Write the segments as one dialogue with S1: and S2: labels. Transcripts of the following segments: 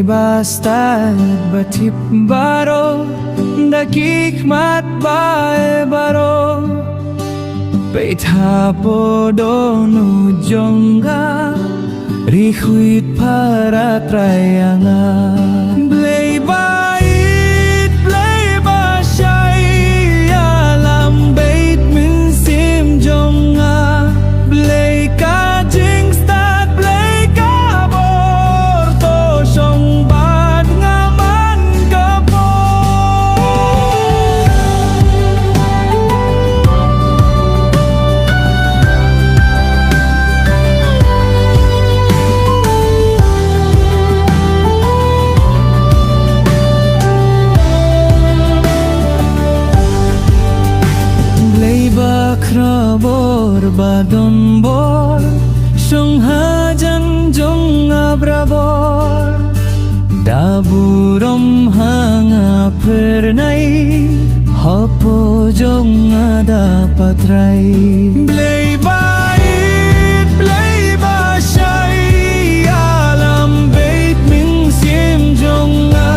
S1: bastad batip baroh daki khmat baroh peit hapoh dohnud jongnga khuid phar A Trai anga Blei baieid Blei bashai ialam beit mynsiem jongnga Blei ka jingstad Blei khrawbor to shong ngaman khrawbor donbor shong hajan jongnga brabor burom hanga phyrnai hapoh jongnga A Trai Blei baieid Blei bashai ialam beit mynsiem jongnga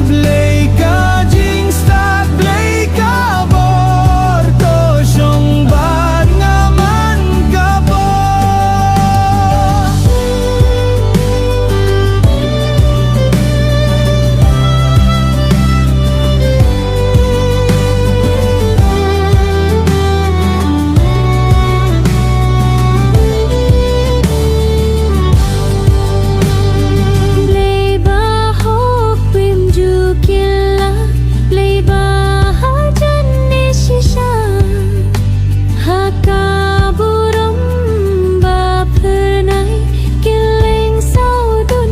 S1: Blei ka jingstad Blei khrawbor to shong ngaman
S2: burom phyrnai kylleng sawdon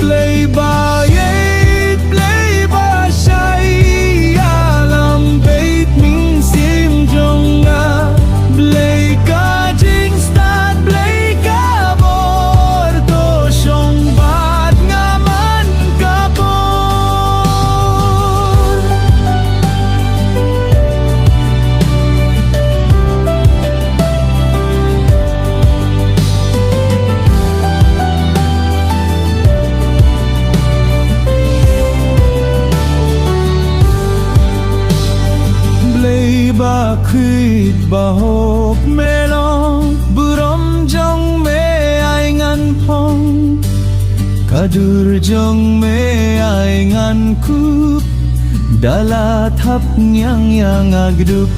S1: Blei baieid Blei bashai ialam beit mynsiem jongnga Blei ka jingstad Blei khrawbor to shong ngaman Blei ba khuid bahoh melong burom jong me ai ngan phong kadur jong me ai ngan kup dala thap nyang yang agdup